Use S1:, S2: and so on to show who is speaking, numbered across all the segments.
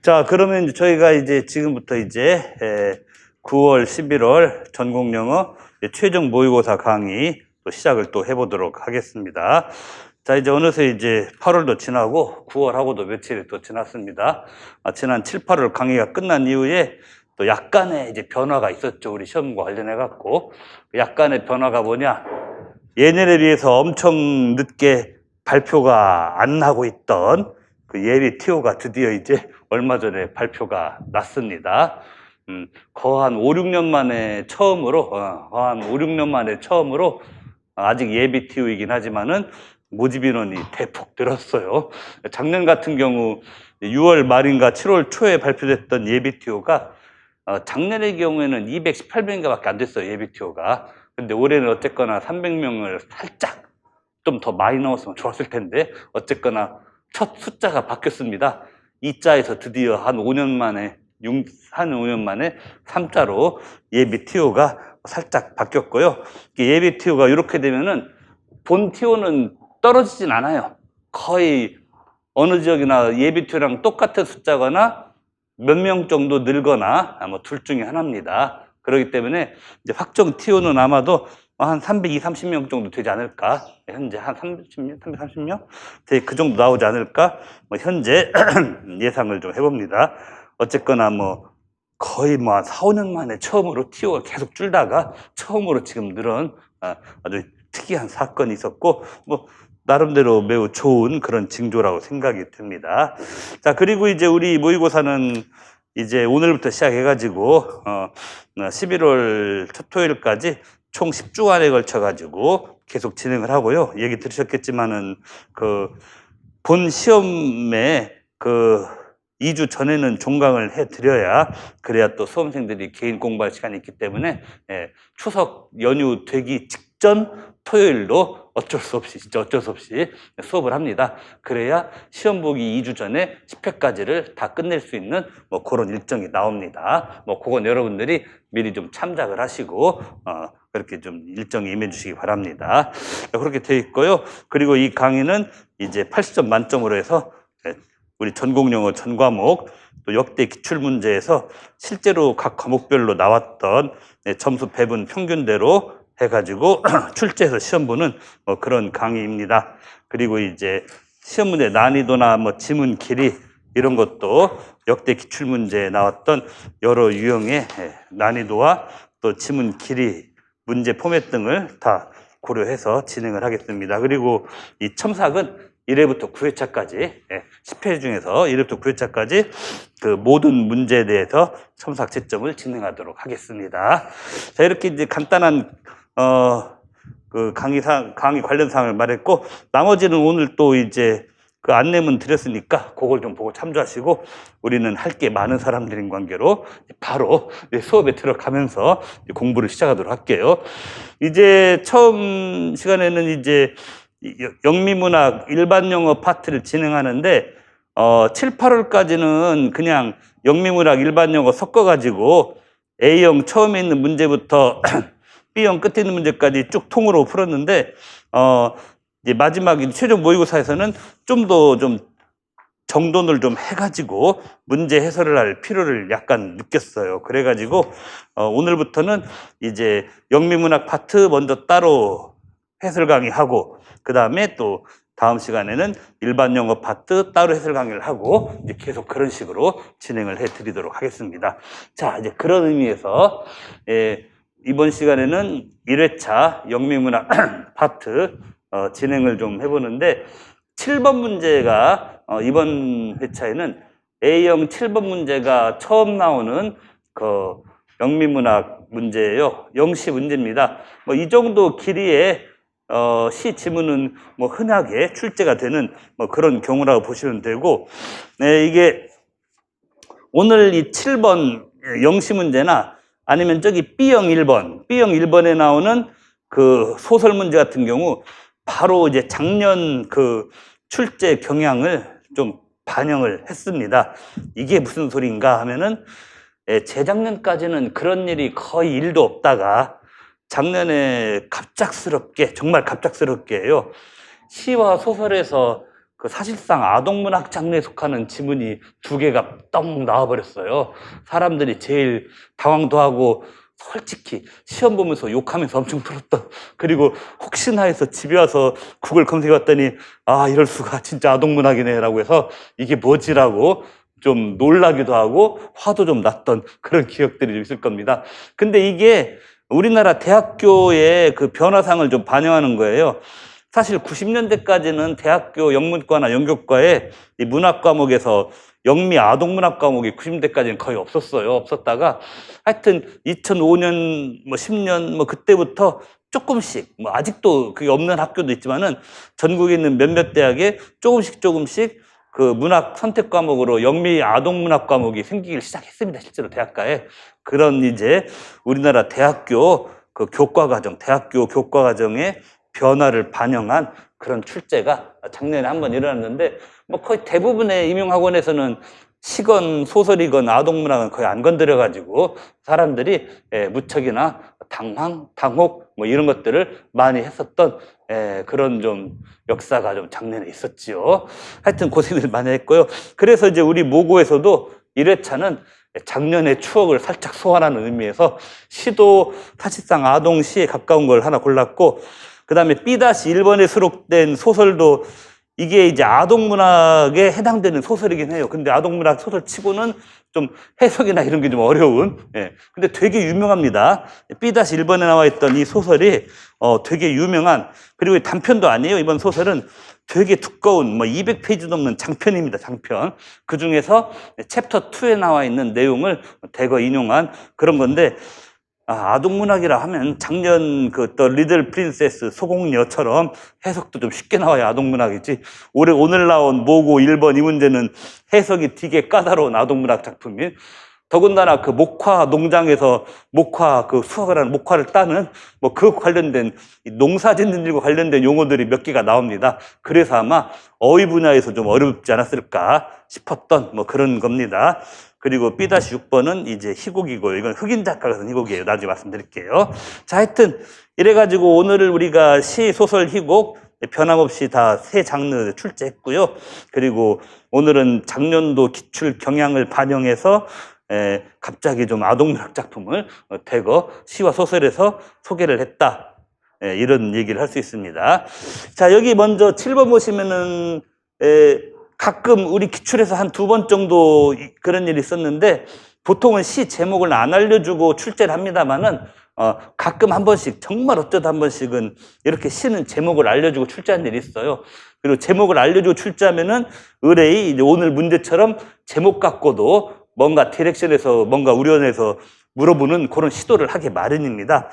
S1: 자, 그러면 저희가 이제 지금부터 이제 9월, 11월 전공영어 최종 모의고사 강의 또 시작을 또 해보도록 하겠습니다. 자, 이제 어느새 이제 8월도 지나고 9월하고도 며칠이 또 지났습니다. 지난 7, 8월 강의가 끝난 이후에 또 약간의 이제 변화가 있었죠. 우리 시험과 관련해갖고. 약간의 변화가 뭐냐. 예년에 비해서 엄청 늦게 발표가 안 나고 있던 그 예비 TO가 드디어 이제 얼마 전에 발표가 났습니다. 거의 한 5, 6년 만에 처음으로, 아직 예비 TO이긴 하지만은 모집 인원이 대폭 늘었어요. 작년 같은 경우 6월 말인가 7월 초에 발표됐던 예비 TO가 작년의 경우에는 218명인가 밖에 안 됐어요, 예비 TO가. 근데 올해는 어쨌거나 300명을 살짝 좀 더 많이 넣었으면 좋았을 텐데, 어쨌거나 첫 숫자가 바뀌었습니다. 2자에서 드디어 한 5년 만에 3자로 예비 TO가 살짝 바뀌었고요. 예비 TO가 이렇게 되면은 본 TO는 떨어지진 않아요. 거의 어느 지역이나 예비 TO랑 똑같은 숫자거나 몇 명 정도 늘거나 뭐 둘 중에 하나입니다. 그렇기 때문에 이제 확정 TO는 아마도 한 320, 30명 정도 되지 않을까? 현재 한 30명, 330명? 그 정도 나오지 않을까? 뭐 현재 예상을 좀 해봅니다. 어쨌거나 뭐 거의 뭐 한 4, 5년 만에 처음으로 TO가 계속 줄다가 처음으로 지금 늘은 아주 특이한 사건이 있었고, 뭐 나름대로 매우 좋은 그런 징조라고 생각이 듭니다. 자, 그리고 이제 우리 모의고사는 이제 오늘부터 시작해가지고 11월 첫 토요일까지 총 10주간에 걸쳐가지고 계속 진행을 하고요. 얘기 들으셨겠지만은 본 시험에 2주 전에는 종강을 해드려야 그래야 또 수험생들이 개인 공부할 시간이 있기 때문에 추석 연휴 되기 직전 토요일도 어쩔 수 없이 수업을 합니다. 그래야 시험 보기 2주 전에 10회까지를 다 끝낼 수 있는 뭐 그런 일정이 나옵니다. 뭐 그건 여러분들이 미리 좀 참작을 하시고 그렇게 좀 일정에 임해 주시기 바랍니다. 그렇게 되어 있고요. 그리고 이 강의는 이제 80점 만점으로 해서 우리 전공영어 전 과목 또 역대 기출문제에서 실제로 각 과목별로 나왔던 점수 배분 평균대로 해가지고 출제해서 시험 보는 그런 강의입니다. 그리고 이제 시험 문제 난이도나 뭐 지문 길이 이런 것도 역대 기출문제에 나왔던 여러 유형의 난이도와 또 지문 길이, 문제 포맷 등을 다 고려해서 진행을 하겠습니다. 그리고 이 첨삭은 1회부터 9회차까지 10회 중에서 1회부터 9회차까지 그 모든 문제에 대해서 첨삭 채점을 진행하도록 하겠습니다. 자, 이렇게 이제 간단한 그 강의 관련 사항을 말했고, 나머지는 오늘 또 이제 그 안내문 드렸으니까 그걸 좀 보고 참조하시고, 우리는 할 게 많은 사람들인 관계로 바로 수업에 들어가면서 공부를 시작하도록 할게요. 이제 처음 시간에는 이제 영미문학 일반 영어 파트를 진행하는데 7, 8월까지는 그냥 영미문학 일반 영어 섞어가지고 A형 처음에 있는 문제부터 B형 끝에 있는 문제까지 쭉 통으로 풀었는데 이제 마지막 최종 모의고사에서는 좀 더 좀 정돈을 좀 해가지고 문제 해설을 할 필요를 약간 느꼈어요. 그래가지고 오늘부터는 이제 영미문학 파트 먼저 따로 해설 강의하고, 그 다음에 또 다음 시간에는 일반 영어 파트 따로 해설 강의를 하고 이제 계속 그런 식으로 진행을 해드리도록 하겠습니다. 자, 이제 그런 의미에서 이번 시간에는 1회차 영미문학 파트 진행을 좀 해보는데, 7번 문제가 이번 회차에는 A형 7번 문제가 처음 나오는 그 영미문학 문제예요. 영시 문제입니다. 뭐 이 정도 길이의 시 지문은 뭐 흔하게 출제가 되는 뭐 그런 경우라고 보시면 되고, 이게 오늘 이 7번 영시 문제나 아니면 저기 B형 1번에 나오는 그 소설 문제 같은 경우 바로 이제 작년 그 출제 경향을 좀 반영을 했습니다. 이게 무슨 소리인가 하면은 재작년까지는 그런 일이 거의 1도 없다가 작년에 갑작스럽게, 정말 갑작스럽게요, 시와 소설에서 그 사실상 아동문학 장르에 속하는 지문이 2개가 떡 나와버렸어요. 사람들이 제일 당황도 하고 솔직히 시험 보면서 욕하면서 엄청 풀었던, 그리고 혹시나 해서 집에 와서 구글 검색해봤더니 아 이럴 수가 진짜 아동문학이네 라고 해서 이게 뭐지라고 좀 놀라기도 하고 화도 좀 났던 그런 기억들이 좀 있을 겁니다. 근데 이게 우리나라 대학교의 그 변화상을 좀 반영하는 거예요. 사실 90년대까지는 대학교 영문과나 연극과에 이 문학 과목에서 영미 아동문학 과목이 90년대까지는 거의 없었어요. 없었다가 하여튼 2005년 뭐 10년 뭐 그때부터 조금씩, 뭐 아직도 그게 없는 학교도 있지만은 전국에 있는 몇몇 대학에 조금씩 그 문학 선택 과목으로 영미 아동문학 과목이 생기기 시작했습니다. 실제로 대학가에. 그런 이제 우리나라 대학교 그 교과과정, 대학교 교과과정의 변화를 반영한 그런 출제가 작년에 한번 일어났는데, 뭐 거의 대부분의 임용학원에서는 시건, 소설이건 아동문학은 거의 안 건드려가지고 사람들이 무척이나 당황, 당혹 뭐 이런 것들을 많이 했었던 그런 좀 역사가 좀 작년에 있었지요. 하여튼 고생들 많이 했고요. 그래서 이제 우리 모고에서도 1회차는 작년의 추억을 살짝 소환하는 의미에서 시도 사실상 아동시에 가까운 걸 하나 골랐고, 그 다음에 B-1번에 수록된 소설도 이게 이제 아동문학에 해당되는 소설이긴 해요. 근데 아동문학 소설 치고는 좀 해석이나 이런 게 좀 어려운, 근데 되게 유명합니다. B-1번에 나와 있던 이 소설이 되게 유명한, 그리고 단편도 아니에요. 이번 소설은 되게 두꺼운 뭐 200페이지 넘는 장편입니다. 장편. 그 중에서 챕터 2에 나와 있는 내용을 대거 인용한 그런 건데, 아동문학이라 하면 작년 그 더 리들 프린세스 소공녀처럼 해석도 좀 쉽게 나와야 아동문학이지, 오늘 나온 모고 1번 이 문제는 해석이 되게 까다로운 아동문학 작품인, 더군다나 그 목화 농장에서 목화 그 수확을 하는 목화를 따는 뭐 그 관련된 농사 짓는 일과 관련된 용어들이 몇 개가 나옵니다. 그래서 아마 어휘 분야에서 좀 어렵지 않았을까 싶었던 뭐 그런 겁니다. 그리고 B-6번은 이제 희곡이고요. 이건 흑인 작가가 쓴 희곡이에요. 나중에 말씀드릴게요. 자, 하여튼 이래가지고 오늘을 우리가 시, 소설, 희곡 변함없이 다 3장르 출제했고요. 그리고 오늘은 작년도 기출 경향을 반영해서 갑자기 좀 아동문학 작품을 대거 시와 소설에서 소개를 했다. 이런 얘기를 할 수 있습니다. 자, 여기 먼저 7번 보시면은 가끔 우리 기출에서 한 2번 정도 그런 일이 있었는데, 보통은 시 제목을 안 알려주고 출제를 합니다만은 가끔 한 번씩, 정말 어쩌다 한 번씩은 이렇게 시는 제목을 알려주고 출제한 일이 있어요. 그리고 제목을 알려주고 출제하면은 의뢰이 이제 오늘 문제처럼 제목 갖고도 뭔가 디렉션에서 뭔가 우려내서 물어보는 그런 시도를 하게 마련입니다.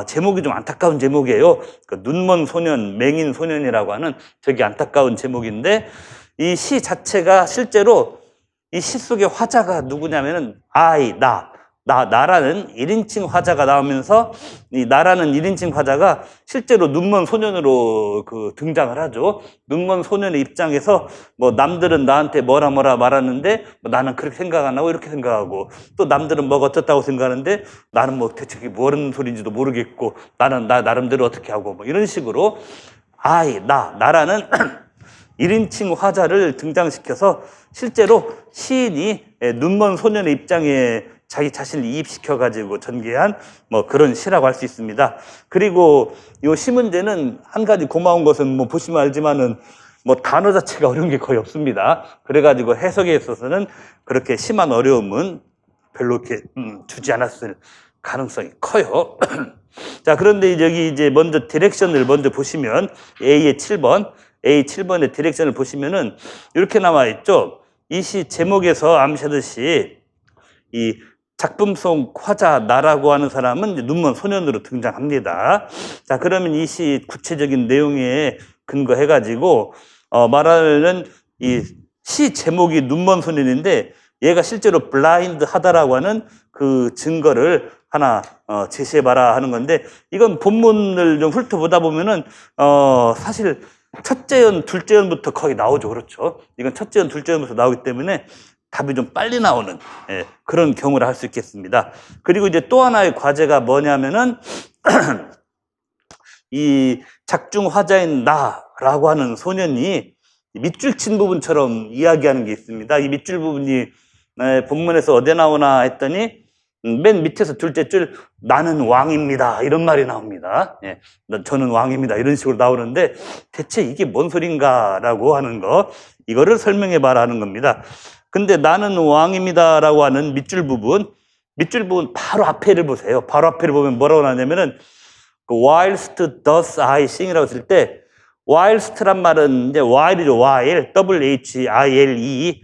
S1: 제목이 좀 안타까운 제목이에요. 그 눈먼 소년, 맹인 소년이라고 하는 되게 안타까운 제목인데, 이 시 자체가 실제로 이 시 속의 화자가 누구냐면은 나라는 1인칭 화자가 나오면서, 이 나라는 1인칭 화자가 실제로 눈먼 소년으로 그 등장을 하죠. 눈먼 소년의 입장에서 뭐 남들은 나한테 뭐라 말하는데 뭐 나는 그렇게 생각 안 하고 이렇게 생각하고, 또 남들은 뭐가 어떻다고 생각하는데 나는 뭐 대체 그게 뭐라는 소리인지도 모르겠고, 나는 나 나름대로 어떻게 하고 뭐 이런 식으로 나라는 1인칭 화자를 등장시켜서 실제로 시인이 눈먼 소년의 입장에 자기 자신을 이입시켜가지고 전개한 뭐 그런 시라고 할 수 있습니다. 그리고 이 시 문제는 한 가지 고마운 것은 뭐 보시면 알지만은 뭐 단어 자체가 어려운 게 거의 없습니다. 그래가지고 해석에 있어서는 그렇게 심한 어려움은 별로 이렇게 주지 않았을 가능성이 커요. 자, 그런데 여기 이제 먼저 디렉션을 먼저 보시면 A의 7번, A7번의 디렉션을 보시면은 이렇게 나와 있죠. 이 시 제목에서 암시하듯이 이 작품 속 화자 나라고 하는 사람은 이제 눈먼 소년으로 등장합니다. 자, 그러면 이 시 구체적인 내용에 근거해가지고 말하는 이 시 제목이 눈먼 소년인데, 얘가 실제로 블라인드 하다라고 하는 그 증거를 하나 제시해봐라 하는 건데, 이건 본문을 좀 훑어보다 보면은 사실 첫째 연, 둘째 연부터 거의 나오죠. 그렇죠. 이건 첫째 연, 둘째 연부터 나오기 때문에 답이 좀 빨리 나오는 그런 경우를 할 수 있겠습니다. 그리고 이제 또 하나의 과제가 뭐냐면은 이 작중 화자인 나라고 하는 소년이 밑줄 친 부분처럼 이야기하는 게 있습니다. 이 밑줄 부분이 본문에서 어디에 나오나 했더니 맨 밑에서 둘째 줄 나는 왕입니다 이런 말이 나옵니다. 예, 저는 왕입니다 이런 식으로 나오는데 대체 이게 뭔 소린가 라고 하는 거, 이거를 설명해 봐라 하는 겁니다. 근데 나는 왕입니다 라고 하는 밑줄 부분 바로 앞에를 보세요. 바로 앞에를 보면 뭐라고 나냐면은 whilst thus I sing 이라고 했을 때 whilst란 말은 이제 while이죠. while, W-H-I-L-E.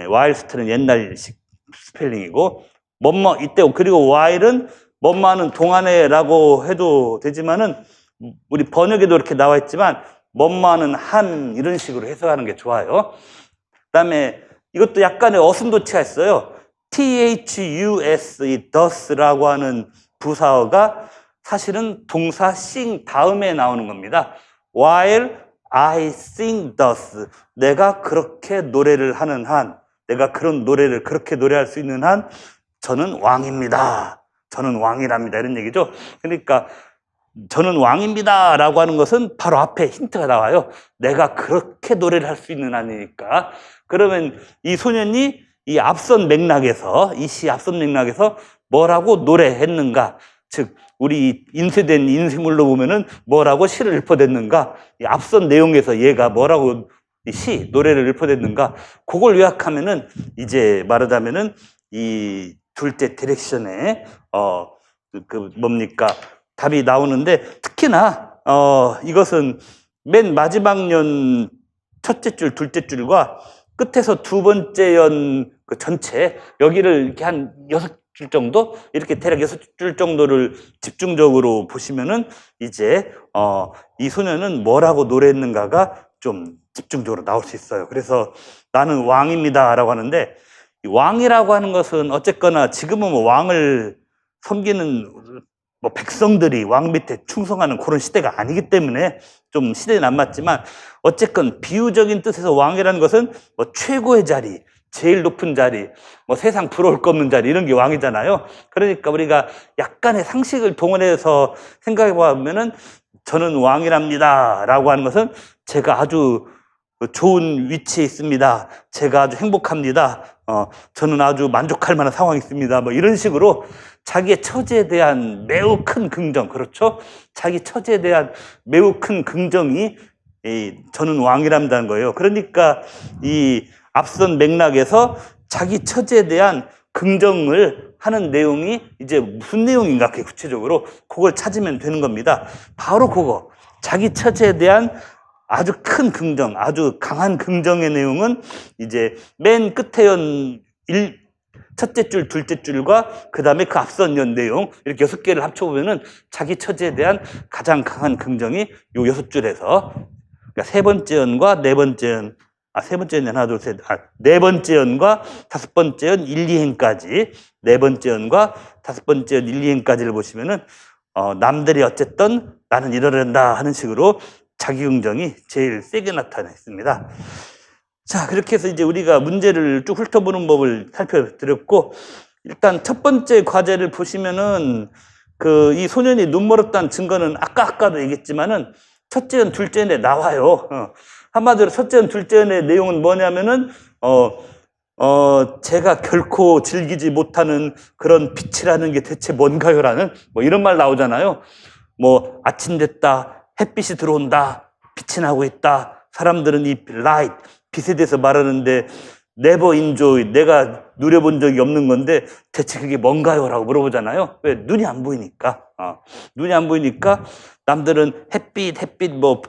S1: whilst는 옛날식 스펠링이고 뭐뭐 이때, 그리고 while은 뭐뭐하는 동안에라고 해도 되지만은 우리 번역에도 이렇게 나와 있지만 뭐뭐하는 한 이런 식으로 해석하는 게 좋아요. 그다음에 이것도 약간의 어순도치가 있어요. thus, 이 thus라고 하는 부사어가 사실은 동사 sing 다음에 나오는 겁니다. While I sing thus, 내가 그렇게 노래를 하는 한, 내가 그런 노래를 그렇게 노래할 수 있는 한 저는 왕입니다. 저는 왕이랍니다. 이런 얘기죠. 그러니까 저는 왕입니다 라고 하는 것은 바로 앞에 힌트가 나와요. 내가 그렇게 노래를 할 수 있는 한이니까. 그러면 이 소년이 이 앞선 맥락에서, 이 시 앞선 맥락에서 뭐라고 노래했는가, 즉 우리 인쇄된 인쇄물로 보면은 뭐라고 시를 읊어댔는가, 이 앞선 내용에서 얘가 뭐라고 이 노래를 읊어댔는가, 그걸 요약하면은 이제 말하자면은 이 둘째 디렉션에 뭡니까 답이 나오는데, 특히나 이것은 맨 마지막 연 첫째 줄, 둘째 줄과 끝에서 두 번째 연 그 전체, 여기를 이렇게 한 6줄 정도, 이렇게 대략 6줄 정도를 집중적으로 보시면은 이제 이 소년은 뭐라고 노래했는가가 좀 집중적으로 나올 수 있어요. 그래서 나는 왕입니다 라고 하는데, 이 왕이라고 하는 것은 어쨌거나 지금은 뭐 왕을 섬기는 뭐 백성들이 왕 밑에 충성하는 그런 시대가 아니기 때문에 좀 시대는 안 맞지만, 어쨌건 비유적인 뜻에서 왕이라는 것은 뭐 최고의 자리, 제일 높은 자리, 뭐 세상 부러울 거 없는 자리, 이런 게 왕이잖아요. 그러니까 우리가 약간의 상식을 동원해서 생각해 보면은 저는 왕이랍니다 라고 하는 것은 제가 아주 좋은 위치에 있습니다, 제가 아주 행복합니다, 저는 아주 만족할 만한 상황이 있습니다, 뭐 이런 식으로 자기의 처지에 대한 매우 큰 긍정, 그렇죠? 자기 처지에 대한 매우 큰 긍정이 저는 왕이랍니다는 거예요. 그러니까 이 앞선 맥락에서 자기 처지에 대한 긍정을 하는 내용이 이제 무슨 내용인가, 그게 구체적으로 그걸 찾으면 되는 겁니다. 바로 그거, 자기 처지에 대한 아주 큰 긍정, 아주 강한 긍정의 내용은 이제 맨 끝에 연 첫째 줄, 둘째 줄과 그 다음에 그 앞선 연 내용, 이렇게 6개를 합쳐보면은 자기 처지에 대한 가장 강한 긍정이 요 6줄에서, 그러니까 세 번째 연과 네 번째 연, 세 번째 연 하나, 둘, 셋, 네 번째 연과 다섯 번째 연 1, 2행까지, 네 번째 연과 다섯 번째 연 1, 2행까지를 보시면은, 남들이 어쨌든 나는 이러란다 하는 식으로 자기 긍정이 제일 세게 나타나 있습니다. 자, 그렇게 해서 이제 우리가 문제를 쭉 훑어보는 법을 살펴드렸고, 일단 첫 번째 과제를 보시면은 이 소년이 눈멀었다는 증거는 아까도 얘기했지만은 첫째 연, 둘째 연에 나와요. 한마디로 첫째 연, 둘째 연의 내용은 뭐냐면은 제가 결코 즐기지 못하는 그런 빛이라는 게 대체 뭔가요라는 뭐 이런 말 나오잖아요. 뭐 아침 됐다, 햇빛이 들어온다, 빛이 나고 있다, 사람들은 이 라이트, 빛에 대해서 말하는데 never enjoy, 내가 누려본 적이 없는 건데 대체 그게 뭔가요? 라고 물어보잖아요. 왜? 눈이 안 보이니까. 눈이 안 보이니까 남들은 햇빛, 뭐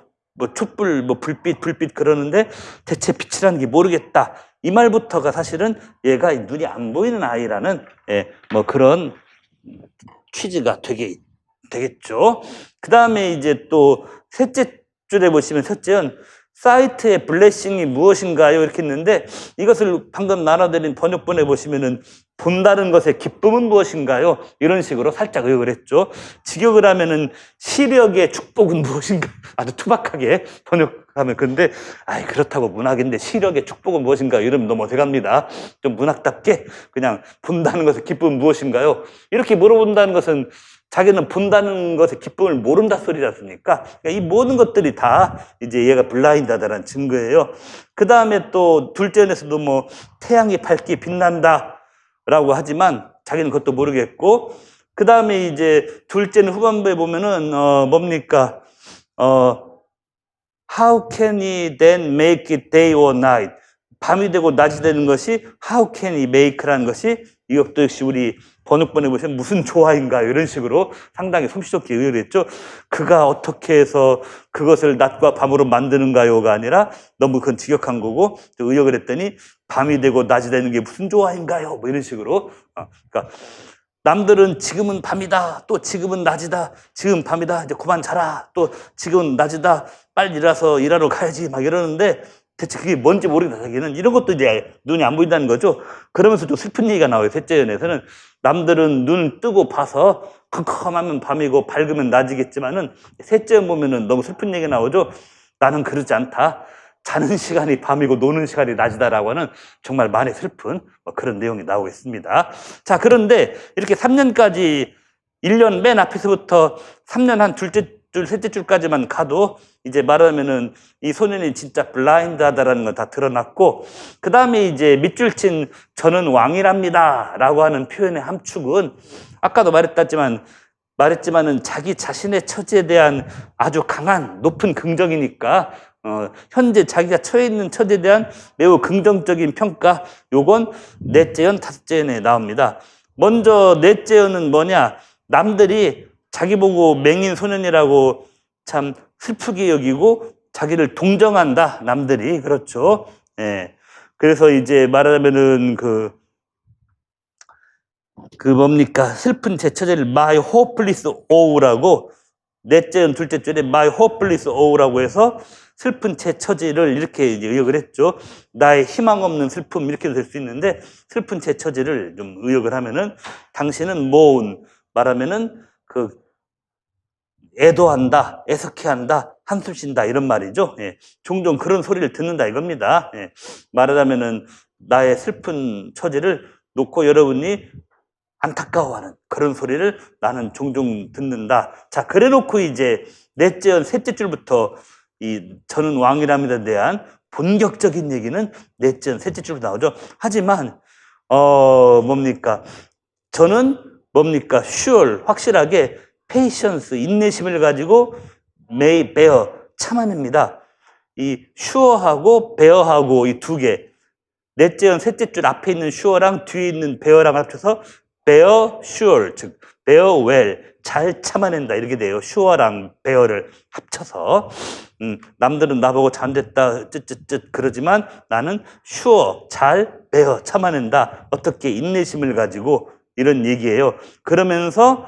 S1: 촛불, 뭐 불빛 그러는데 대체 빛이라는 게 모르겠다. 이 말부터가 사실은 얘가 눈이 안 보이는 아이라는 뭐 그런 취지가 되겠죠. 그 다음에 이제 또 셋째 줄에 보시면 셋째 연, 사이트의 블레싱이 무엇인가요? 이렇게 했는데 이것을 방금 나눠드린 번역본에 보시면은 본다는 것의 기쁨은 무엇인가요? 이런 식으로 살짝 의역을 했죠. 직역을 하면은 시력의 축복은 무엇인가? 아주 투박하게 번역한 하면 근데 아이 그렇다고 문학인데 시력의 축복은 무엇인가 이러면 너무 어색합니다. 좀 문학답게 그냥 본다는 것의 기쁨은 무엇인가요? 이렇게 물어본다는 것은 자기는 본다는 것의 기쁨을 모른다 소리지 않습니까? 그러니까 이 모든 것들이 다 이제 얘가 블라인드하다는 증거예요. 그 다음에 또 둘째 연에서도 뭐 태양이 밝게 빛난다 라고 하지만 자기는 그것도 모르겠고, 그 다음에 이제 둘째는 후반부에 보면은 뭡니까? How can he then make it day or night? 밤이 되고 낮이 되는 것이 How can he make라는 것이 이것도 역시 우리 번역본에 보시면 무슨 조화인가 이런 식으로 상당히 솜씨좋게 의역을 했죠. 그가 어떻게 해서 그것을 낮과 밤으로 만드는가요가 아니라 너무 그건 직역한 거고, 또 의역을 했더니 밤이 되고 낮이 되는 게 무슨 조화인가요? 뭐 이런 식으로. 그러니까 남들은 지금은 밤이다, 또 지금은 낮이다, 지금 밤이다, 이제 그만 자라, 또 지금은 낮이다, 빨리 일어나서 일하러 가야지 막 이러는데 대체 그게 뭔지 모르겠다. 자기는 이런 것도 이제 눈이 안 보인다는 거죠. 그러면서 좀 슬픈 얘기가 나와요. 셋째 연에서는 남들은 눈 뜨고 봐서 컴컴하면 밤이고 밝으면 낮이겠지만은 셋째 연 보면은 너무 슬픈 얘기가 나오죠. 나는 그러지 않다. 자는 시간이 밤이고 노는 시간이 낮이다라고 하는 정말 많이 슬픈 그런 내용이 나오고 있습니다. 자, 그런데 이렇게 3년까지 1년 맨 앞에서부터 3년 한 둘째 줄, 셋째 줄까지만 가도 이제 말하면은 이 소년이 진짜 블라인드하다라는 건 다 드러났고, 그 다음에 이제 밑줄 친 저는 왕이랍니다 라고 하는 표현의 함축은 아까도 말했지만은 자기 자신의 처지에 대한 아주 강한 높은 긍정이니까 현재 자기가 처해 있는 처지에 대한 매우 긍정적인 평가, 요건 넷째 연, 다섯째 연에 나옵니다. 먼저 넷째 연은 뭐냐? 남들이 자기 보고 맹인 소년이라고 참 슬프게 여기고 자기를 동정한다, 남들이. 그렇죠. 예. 그래서 이제 말하자면은 뭡니까? 슬픈 제 처제를 my hopeless O라고, 넷째 연, 둘째 줄에 my hopeless O라고 해서 슬픈 제 처지를 이렇게 이제 의역을 했죠. 나의 희망 없는 슬픔, 이렇게도 될 수 있는데, 슬픈 제 처지를 좀 의역을 하면은 당신은 모은, 말하면은 애도한다, 애석해한다, 한숨 쉰다 이런 말이죠. 예. 종종 그런 소리를 듣는다 이겁니다. 예. 말하자면은 나의 슬픈 처지를 놓고 여러분이 안타까워하는 그런 소리를 나는 종종 듣는다. 자, 그래놓고 이제 넷째 연, 셋째 줄부터 이 저는 왕이랍니다에 대한 본격적인 얘기는 넷째 연, 셋째 줄부터 나오죠. 하지만 뭡니까? 저는 뭡니까? sure, 확실하게 patience, 인내심을 가지고 may bear, 참아냅니다. 이 sure하고 bear하고 이 두 개, 넷째 연, 셋째 줄 앞에 있는 sure랑 뒤에 있는 bear랑 합쳐서 bear sure, 즉 bear well, 잘 참아낸다 이렇게 돼요. sure랑 bear를 합쳐서. 남들은 나보고 잘됐다 쯧쯧쯧 그러지만 나는 sure, 잘 bear, 참아낸다. 어떻게? 인내심을 가지고, 이런 얘기예요. 그러면서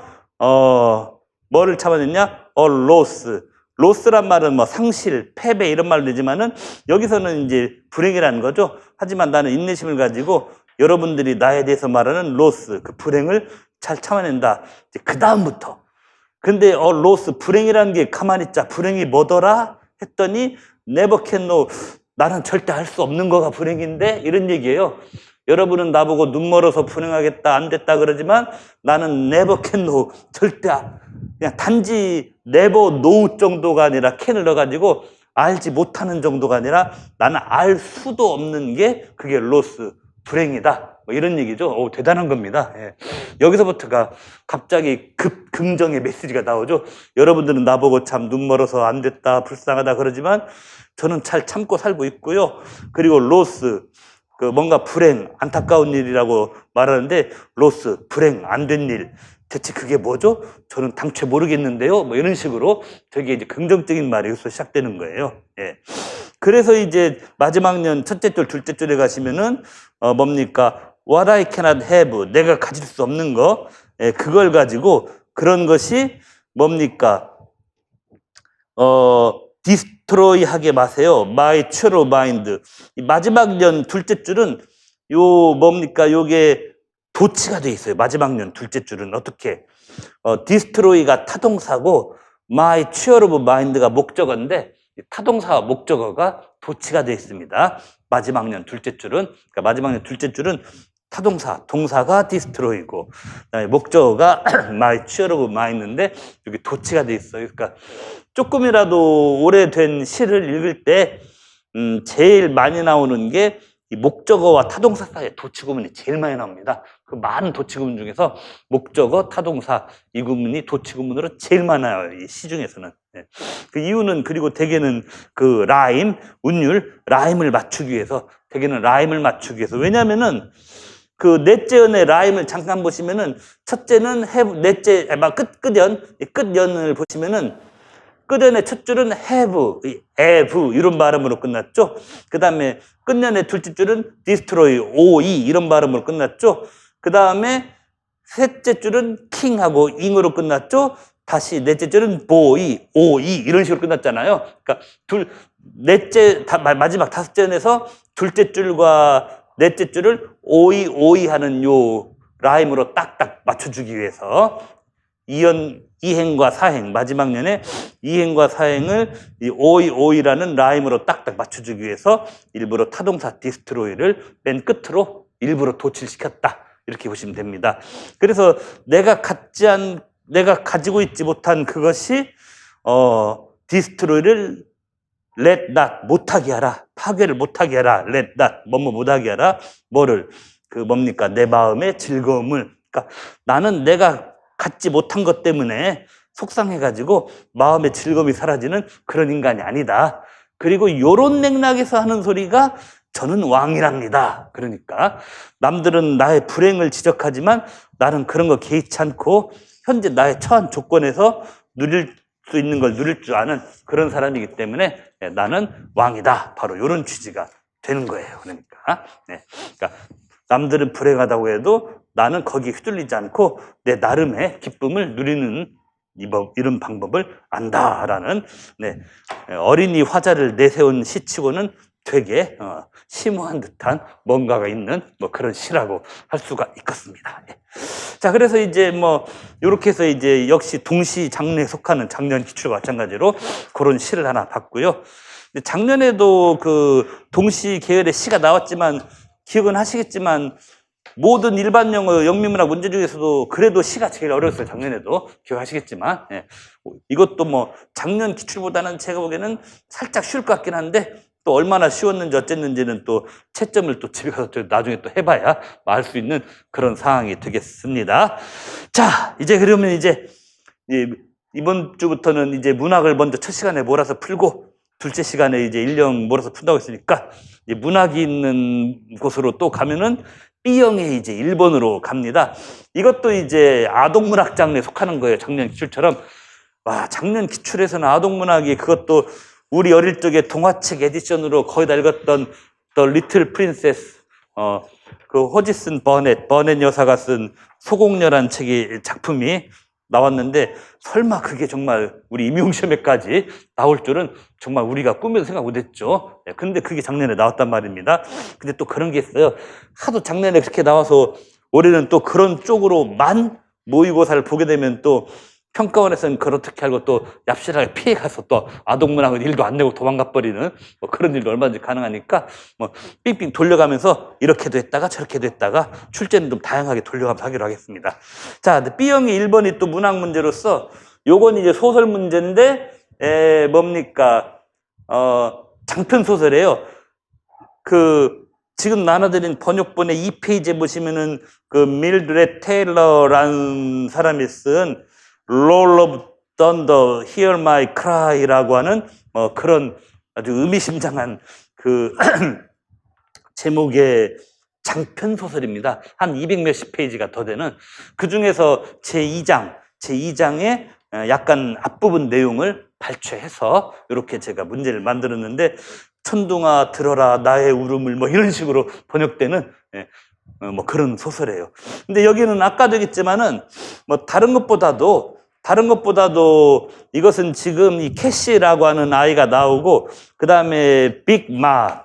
S1: 뭐를 참아냈냐? loss. loss란 말은 뭐 상실, 패배 이런 말로 되지만은 여기서는 이제 불행이라는 거죠. 하지만 나는 인내심을 가지고 여러분들이 나에 대해서 말하는 loss, 그 불행을 잘 참아낸다. 그 다음부터. 근데 loss, 불행이라는 게 가만히 있자. 불행이 뭐더라? 했더니 never can know. 나는 절대 할 수 없는 거가 불행인데 이런 얘기예요. 여러분은 나보고 눈 멀어서 불행하겠다, 안 됐다 그러지만 나는 never can know, 절대 그냥 단지 never know 정도가 아니라 can을 넣어가지고 알지 못하는 정도가 아니라 나는 알 수도 없는 게 그게 loss, 불행이다. 뭐 이런 얘기죠. 오, 대단한 겁니다. 예. 여기서부터가 갑자기 긍정의 메시지가 나오죠. 여러분들은 나보고 참 눈 멀어서 안 됐다, 불쌍하다 그러지만 저는 잘 참고 살고 있고요. 그리고 loss, 뭔가 불행, 안타까운 일이라고 말하는데 로스, 불행, 안 된 일. 대체 그게 뭐죠? 저는 당최 모르겠는데요. 뭐 이런 식으로 되게 이제 긍정적인 말이 여기서 시작되는 거예요. 예. 그래서 이제 마지막 년 첫째 줄, 둘째 줄에 가시면은 뭡니까? What I cannot have, 내가 가질 수 없는 거, 예, 그걸 가지고 그런 것이 뭡니까? 디스트로이 하게 마세요. My true mind. 이 마지막 년 둘째 줄은 뭡니까? 요게 도치가 돼 있어요. 마지막 년 둘째 줄은 어떻게? 디스트로이가 타동사고 my true mind가 목적어인데 타동사와 목적어가 도치가 되어 있습니다. 마지막 년 둘째 줄은, 그러니까 마지막 년 둘째 줄은 타동사, 동사가 destroy고, 그다음에 목적어가 my cheer하고 my 있는데 여기 도치가 되어 있어요. 그러니까 조금이라도 오래된 시를 읽을 때 제일 많이 나오는 게 이 목적어와 타동사 사이에 도치 구문이 제일 많이 나옵니다. 그 많은 도치 구문 중에서 목적어, 타동사 이 구문이 도치 구문으로 제일 많아요. 이 시 중에서는. 네. 그 이유는 그리고 대개는 그 라임, 운율, 라임을 맞추기 위해서 대개는 라임을 맞추기 위해서 왜냐면은 그 넷째 연의 라임을 잠깐 보시면은 첫째는 have, 넷째 끝연을 보시면은 끝연의 첫 줄은 have, have 이런 발음으로 끝났죠. 그 다음에 끝연의 둘째 줄은 destroy, oe 이런 발음으로 끝났죠. 그 다음에 셋째 줄은 king하고 ing으로 끝났죠. 다시 넷째 줄은 boy, oe 이런 식으로 끝났잖아요. 그러니까 마지막 다섯째 연에서 둘째 줄과 넷째 줄을 oe 하는 요 라임으로 딱딱 맞춰주기 위해서 이행과 사행, 마지막 년에 이행과 사행을 이 오이라는 라임으로 딱딱 맞춰주기 위해서 일부러 타동사 디스트로이를 맨 끝으로 일부러 도출시켰다. 이렇게 보시면 됩니다. 그래서 내가 가지고 있지 못한 그것이 디스트로이를 let not 못하게 하라. 파괴를 못하게 하라. let not 뭐뭐 못하게 하라. 뭐를 뭡니까? 내 마음의 즐거움을. 그러니까 나는 내가 갖지 못한 것 때문에 속상해가지고 마음의 즐거움이 사라지는 그런 인간이 아니다. 그리고 요런 맥락에서 하는 소리가 저는 왕이랍니다. 그러니까 남들은 나의 불행을 지적하지만 나는 그런 거 개의치 않고 현재 나의 처한 조건에서 누릴 수 있는 걸 누릴 줄 아는 그런 사람이기 때문에 나는 왕이다. 바로 요런 취지가 되는 거예요. 그러니까 남들은 불행하다고 해도 나는 거기에 휘둘리지 않고 내 나름의 기쁨을 누리는 이런 방법을 안다라는 어린이 화자를 내세운 시치고는 되게 심오한 듯한 뭔가가 있는 그런 시라고 할 수가 있겠습니다. 자, 그래서 이제 이렇게 해서 이제 역시 동시 장르에 속하는 작년 기출과 마찬가지로 그런 시를 하나 봤고요. 작년에도 그 동시 계열의 시가 나왔지만 기억은 하시겠지만 모든 일반 영어 영미문학 문제 중에서도 그래도 시가 제일 어려웠어요. 작년에도 기억하시겠지만 이것도 작년 기출보다는 제가 보기에는 살짝 쉬울 것 같긴 한데 또 얼마나 쉬웠는지 어쨌는지는 또 채점을 또 집에 가서 나중에 또 해봐야 알 수 있는 그런 상황이 되겠습니다. 자, 이제 그러면 이제 이번 주부터는 이제 문학을 먼저 첫 시간에 몰아서 풀고 둘째 시간에 이제 일령 몰아서 푼다고 했으니까 이제 문학이 있는 곳으로 또 가면은 B형의 이제 1번으로 갑니다. 이것도 이제 아동문학 장르에 속하는 거예요. 작년 기출처럼. 와, 작년 기출에서는 아동문학이 그것도 우리 어릴 적에 동화책 에디션으로 거의 다 읽었던 The Little Princess, 그 호지슨 버넷 여사가 쓴 소공녀란 작품이 나왔는데 설마 그게 정말 우리 임용시험에까지 나올 줄은 정말 우리가 꿈에도 생각 못했죠. 근데 그게 작년에 나왔단 말입니다. 근데 또 그런 게 있어요. 하도 작년에 그렇게 나와서 올해는 또 그런 쪽으로만 모의고사를 보게 되면 또 평가원에서는 그렇게 알고 또 얍실하게 피해가서 또 아동문학은 일도 안 내고 도망가 버리는 그런 일도 얼마든지 가능하니까 삥삥 돌려가면서 이렇게도 했다가 저렇게도 했다가 출제는 좀 다양하게 돌려가면서 하기로 하겠습니다. 자, B형이 1번이 또 문학 문제로서 요건 이제 소설 문제인데 뭡니까? 장편 소설이에요. 지금 나눠드린 번역본의 2페이지에 보시면은 그 밀드렛 테일러라는 사람이 쓴 Roll of Thunder, Hear My Cry라고 하는 그런 아주 의미심장한 그 제목의 장편 소설입니다. 한 200몇십 페이지가 더 되는 그 중에서 제2장의 약간 앞부분 내용을 발췌해서 이렇게 제가 문제를 만들었는데 천둥아 들어라 나의 울음을 이런 식으로 번역되는 그런 소설이에요. 근데 여기는 아까도 얘기했지만은 다른 것보다도 이것은 지금 이 캐시라고 하는 아이가 나오고 그 다음에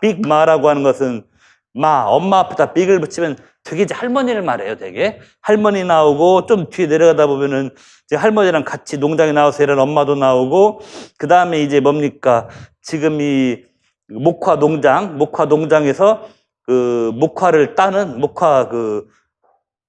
S1: 빅마라고 하는 것은 엄마 앞에다 빅을 붙이면 되게 이제 할머니를 말해요. 되게 할머니 나오고 좀 뒤에 내려가다 보면은 이제 할머니랑 같이 농장에 나와서 일하는 엄마도 나오고 그 다음에 이제 뭡니까 지금 이 목화 농장에서 그 목화를 따는 목화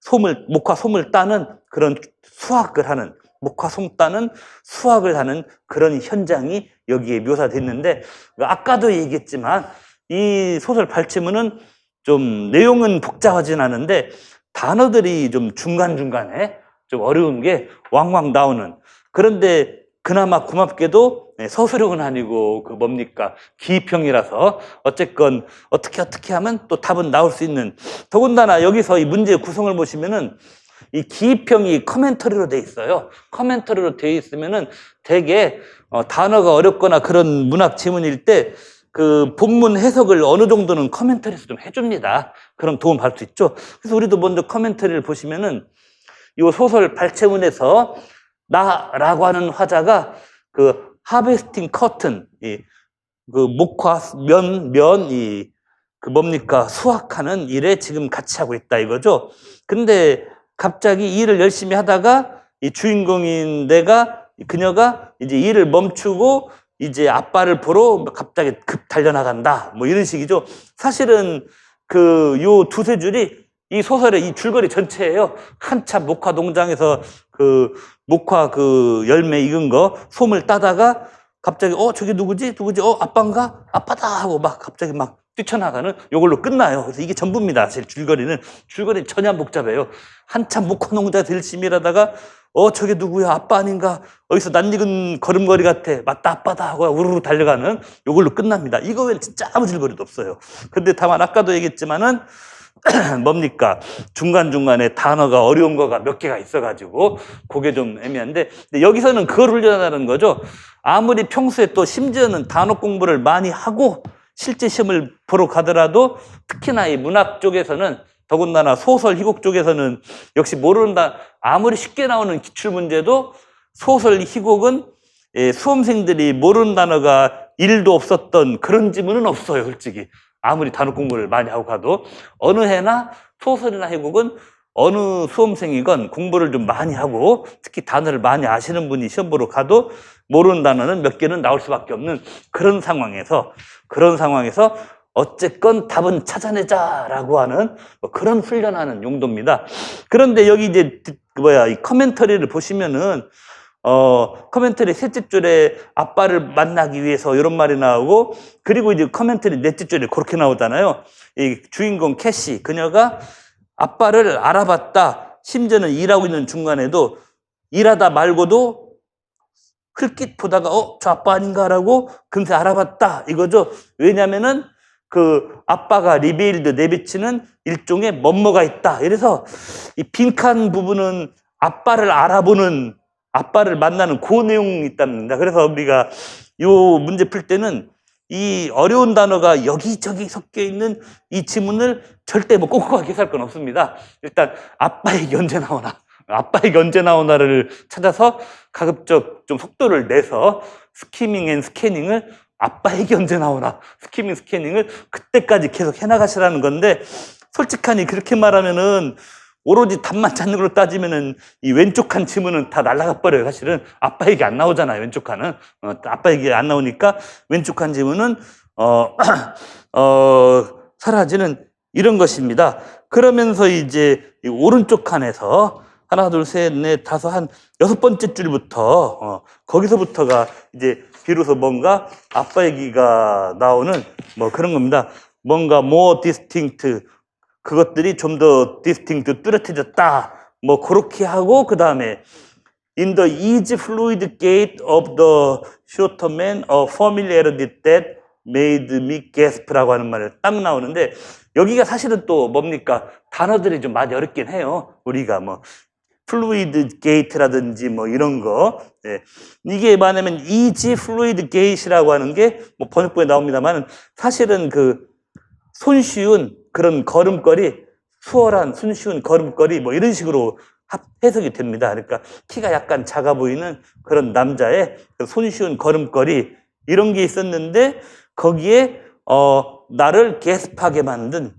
S1: 솜을 따는 그런 수확을 하는 목화 솜 따는 수확을 하는 그런 현장이 여기에 묘사됐는데, 아까도 얘기했지만 이 소설 발췌문은 좀 내용은 복잡하진 않은데 단어들이 좀 중간중간에 좀 어려운 게 왕왕 나오는, 그런데 그나마 고맙게도 서술형은 아니고 그 뭡니까 기입형이라서 어쨌건 어떻게 하면 또 답은 나올 수 있는, 더군다나 여기서 이 문제 구성을 보시면은 이 기입형이 커멘터리로 돼 있어요. 커멘터리로 돼 있으면은 되게 단어가 어렵거나 그런 문학 지문일 때 그 본문 해석을 어느 정도는 커멘터리에서 좀 해줍니다. 그럼 도움 받을 수 있죠. 그래서 우리도 먼저 커멘터리를 보시면은 이 소설 발췌문에서 나라고 하는 화자가 그 하베스팅 커튼, 그 목화 그 뭡니까 수확하는 일에 지금 같이 하고 있다 이거죠. 근데 갑자기 일을 열심히 하다가 이 주인공인 그녀가 이제 일을 멈추고 이제 아빠를 보러 갑자기 급 달려나간다 뭐 이런 식이죠. 사실은 그 요 두세 줄이 이 소설의 이 줄거리 전체예요. 한참 목화 농장에서 그 목화 그 열매 익은 거 솜을 따다가 갑자기 저게 누구지 아빠인가 아빠다 하고 막 갑자기 막 뛰쳐나가는 요걸로 끝나요. 그래서 이게 전부입니다. 사실 줄거리는 전혀 안 복잡해요. 한참 목화 농장에서 열심히 일하다가 저게 누구야 아빠 아닌가 어디서 낯익은 걸음걸이 같아 맞다 아빠다 하고 우르르 달려가는 요걸로 끝납니다. 이거 외에는 진짜 아무 줄거리도 없어요. 근데 다만 아까도 얘기했지만은 뭡니까 중간중간에 단어가 어려운 거가 몇 개가 있어가지고 그게 좀 애매한데, 근데 여기서는 그걸 훈련하는 거죠. 아무리 평소에 또 심지어는 단어 공부를 많이 하고 실제 시험을 보러 가더라도 특히나 이 문학 쪽에서는 더군다나 소설 희곡 쪽에서는 역시 모른다. 아무리 쉽게 나오는 기출문제도 소설 희곡은 수험생들이 모르는 단어가 1도 없었던 그런 지문은 없어요. 솔직히 아무리 단어 공부를 많이 하고 가도 어느 해나 소설이나 희곡은 어느 수험생이건 공부를 좀 많이 하고 특히 단어를 많이 아시는 분이 시험 보러 가도 모르는 단어는 몇 개는 나올 수밖에 없는 그런 상황에서 어쨌건 답은 찾아내자라고 하는 그런 훈련하는 용도입니다. 그런데 여기 이제 이 커멘터리를 보시면은 커멘터리 셋째 줄에 아빠를 만나기 위해서 이런 말이 나오고, 그리고 이제 커멘터리 넷째 줄에 그렇게 나오잖아요. 이 주인공 캐시 그녀가 아빠를 알아봤다. 심지어는 일하고 있는 중간에도 일하다 말고도 흘낏 보다가 저 아빠 아닌가라고 금세 알아봤다 이거죠. 왜냐면은 그 아빠가 리베일드 내비치는 일종의 뭐뭐가 있다. 이래서 이 빈칸 부분은 아빠를 만나는 그 내용이 있답니다. 그래서 우리가 요 문제 풀 때는 이 어려운 단어가 여기저기 섞여 있는 이 지문을 절대 뭐 꼼꼼하게 해석할 건 없습니다. 일단 아빠에게 언제 나오나를 찾아서 가급적 좀 속도를 내서 스키밍 앤 스캐닝을 아빠에게 언제 나오나 스키밍 스캐닝을 그때까지 계속 해나가시라는 건데, 솔직하니 그렇게 말하면은 오로지 답만 찾는 걸로 따지면은 이 왼쪽 칸 지문은 다 날아가 버려요. 사실은 아빠 얘기 안 나오잖아요. 왼쪽 칸은 아빠 얘기 안 나오니까 왼쪽 칸 지문은 사라지는 이런 것입니다. 그러면서 이제 이 오른쪽 칸에서 하나, 둘, 셋, 넷, 다섯, 한 6번째 줄부터 거기서부터가 이제 비로소 뭔가 아빠 얘기가 나오는 뭐 그런 겁니다. 뭔가 more distinct, 그것들이 좀 더 distinct, 뚜렷해졌다. 뭐 그렇게 하고 그 다음에 in the easy fluid gait of the shorter man, a familiarity that made me gasp라고 하는 말이 딱 나오는데, 여기가 사실은 또 뭡니까 단어들이 좀 많이 어렵긴 해요. 우리가 뭐 플루이드 게이트라든지 뭐 이런 거, 이게 뭐냐면 easy fluid gait이라고 하는 게 뭐 번역본에 나옵니다만 사실은 그 손쉬운 그런 걸음걸이, 수월한 손쉬운 걸음걸이 뭐 이런 식으로 해석이 됩니다. 그러니까 키가 약간 작아 보이는 그런 남자의 그 손쉬운 걸음걸이 이런 게 있었는데, 거기에 나를 게스트하게 만든,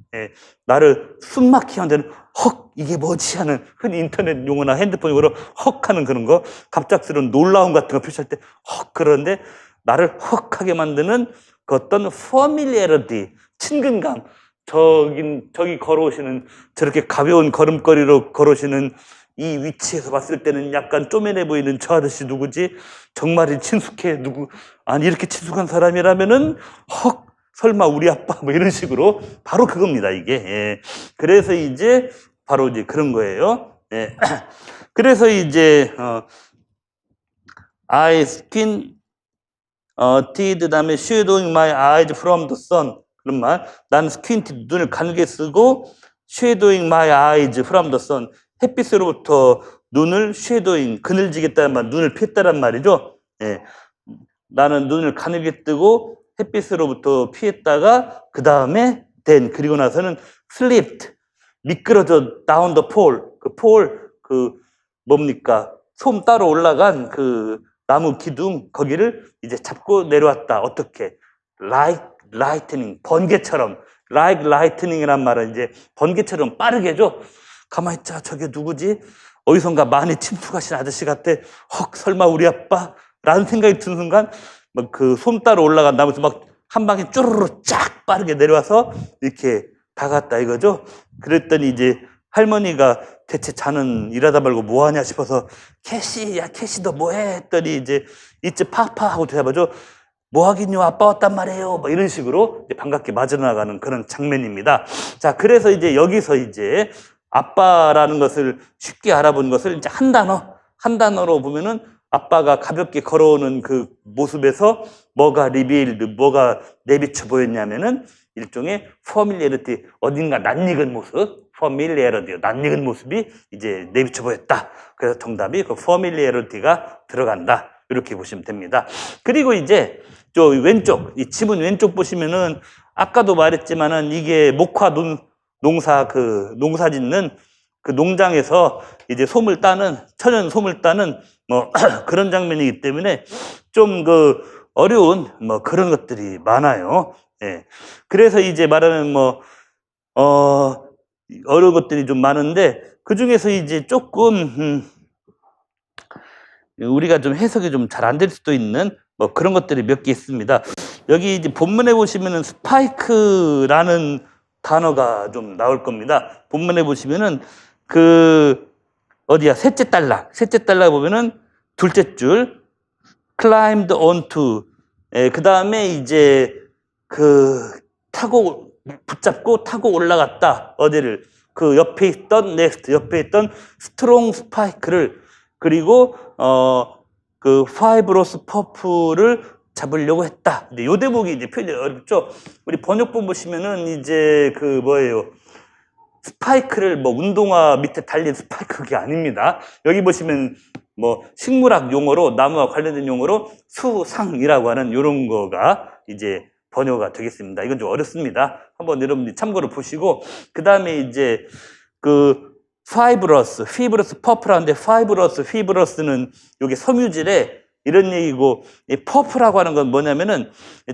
S1: 나를 숨막히게 만드는 헉 이게 뭐지 하는 흔히 인터넷 용어나 핸드폰 용어로 헉 하는 그런 거, 갑작스러운 놀라움 같은 거 표시할 때 헉, 그런데 나를 헉하게 만드는 그 어떤 familiarity, 친근감. 저기 걸어오시는, 저렇게 가벼운 걸음걸이로 걸어오시는 이 위치에서 봤을 때는 약간 쪼매내 보이는 저 아저씨 누구지? 정말이 친숙해, 누구? 아니, 이렇게 친숙한 사람이라면은, 설마 우리 아빠? 뭐 이런 식으로. 바로 그겁니다, 이게. 예. 그래서 이제, 바로 이제 그런 거예요. 예. 그래서 이제, I squinted, 다음에 shadowing my eyes from the sun. 그런 말. 난 squinted, 눈을 가늘게 쓰고, shadowing my eyes from the sun. 햇빛으로부터 눈을 shadowing, 그늘지겠다는 말, 눈을 피했다란 말이죠. 예. 나는 눈을 가늘게 뜨고, 햇빛으로부터 피했다가, 그 다음에, then, 그리고 나서는 slipped, 미끄러져, down the pole. 그 pole, 뭡니까? 솜 따로 올라간 그 나무 기둥, 거기를 이제 잡고 내려왔다. 어떻게? Like lightning, 번개처럼. Like lightning이란 말은 이제 번개처럼 빠르게죠? 가만히 있자, 저게 누구지? 어디선가 많이 침투하신 아저씨 같아. 설마 우리 아빠? 라는 생각이 드는 순간, 막 그 솜 따로 올라간 나무에서 막 한 방에 쪼르르 쫙 빠르게 내려와서 이렇게 다갔다 이거죠? 그랬더니 이제 할머니가 대체 자는 일하다 말고 뭐하냐 싶어서 캐시, 야 캐시 너 뭐해? 했더니 이제 이제 파파 하고 대답하죠. 뭐하긴요, 아빠 왔단 말이에요. 뭐 이런 식으로 이제 반갑게 맞아나가는 그런 장면입니다. 자, 그래서 이제 여기서 이제 아빠라는 것을 쉽게 알아본 것을 이제 한 단어로 보면은 아빠가 가볍게 걸어오는 그 모습에서 뭐가 리빌드, 뭐가 내비쳐 보였냐면은 일종의 familiarity, 어딘가 낯익은 모습, familiarity, 낯익은 모습이 이제 내비쳐 보였다. 그래서 정답이 그 familiarity가 들어간다. 이렇게 보시면 됩니다. 그리고 이제 저 왼쪽, 이 지문 왼쪽 보시면은 아까도 말했지만은 이게 목화 농사 짓는 그 농장에서 이제 솜을 따는, 천연 솜을 따는 뭐 그런 장면이기 때문에 좀 그 어려운 뭐 그런 것들이 많아요. 예. 그래서 이제 말하면 어려운 것들이 좀 많은데 그 중에서 이제 조금 우리가 좀 해석이 좀 잘 안 될 수도 있는 뭐 그런 것들이 몇 개 있습니다. 여기 이제 본문에 보시면은 스파이크라는 단어가 좀 나올 겁니다. 본문에 보시면은 셋째 달라 보면은 둘째 줄 climbed onto, 그 다음에 이제 붙잡고 타고 올라갔다. 어디를? 그 옆에 있던 스트롱 스파이크를, 그리고 그 파이브로스 퍼프를 잡으려고 했다. 근데 요 대목이 이제 표현이 어렵죠. 우리 번역본 보시면은 이제 스파이크를 뭐 운동화 밑에 달린 스파이크 그게 아닙니다. 여기 보시면 뭐 식물학 용어로, 나무와 관련된 용어로 수상이라고 하는 이런 거가 이제 번역가 되겠습니다. 이건 좀 어렵습니다. 한번 여러분들이 참고로 보시고, 그 다음에 이제 피브러스 퍼프라는데, 피브러스는 요게 섬유질에 이런 얘기고, 이 퍼프라고 하는 건 뭐냐면은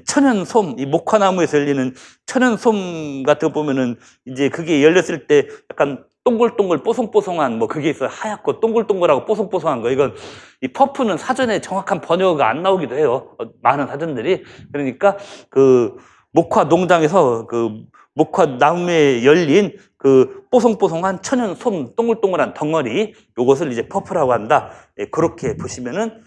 S1: 천연솜, 이 목화나무에서 열리는 천연솜 같은 거 보면은 이제 그게 열렸을 때 약간 동글동글 뽀송뽀송한 뭐 그게 있어요. 하얗고 동글동글하고 뽀송뽀송한 거. 이건 이 퍼프는 사전에 정확한 번역가 안 나오기도 해요. 많은 사전들이. 그러니까 그 목화 농장에서 목화 나무에 열린 뽀송뽀송한 천연솜 동글동글한 덩어리, 요것을 이제 퍼프라고 한다. 예, 그렇게 보시면은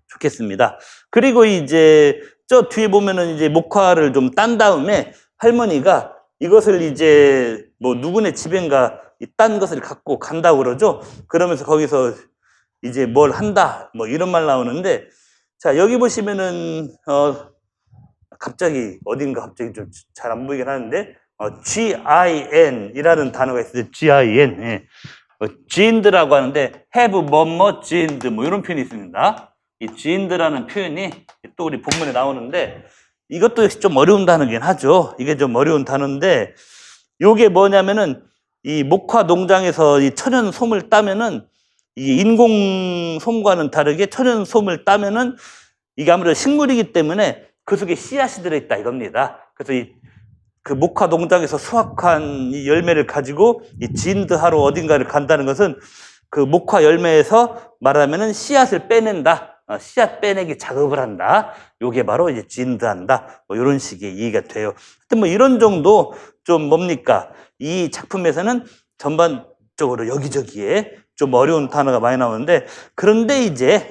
S1: 좋겠습니다. 그리고 이제 저 뒤에 보면은 이제 목화를 좀 딴 다음에 할머니가 이것을 이제 뭐 누구네 집인가 딴 것을 갖고 간다고 그러죠. 그러면서 거기서 이제 뭘 한다 뭐 이런 말 나오는데, 자 여기 보시면은 갑자기 좀 잘 안 보이긴 하는데 GIN이라는 단어가 있어요. GIN. 예. GIND라고 하는데 have 뭐뭐 GIND 뭐 이런 표현이 있습니다. 이 GIND라는 표현이 또 우리 본문에 나오는데 이것도 좀 어려운 단어긴 하죠. 이게 좀 어려운 단어인데, 이게 뭐냐면은 이 목화 농장에서 이 천연 솜을 따면은 이 인공 솜과는 다르게 천연 솜을 따면은 이게 아무래도 식물이기 때문에 그 속에 씨앗이 들어있다 이겁니다. 그래서 그 목화 농장에서 수확한 이 열매를 가지고 이 진드하러 어딘가를 간다는 것은 그 목화 열매에서 말하면은 씨앗을 빼낸다. 씨앗 빼내기 작업을 한다. 요게 바로 이제 진드한다. 뭐 이런 식의 이해가 돼요. 하여튼 뭐 이런 정도 좀 뭡니까? 이 작품에서는 전반적으로 여기저기에 좀 어려운 단어가 많이 나오는데, 그런데 이제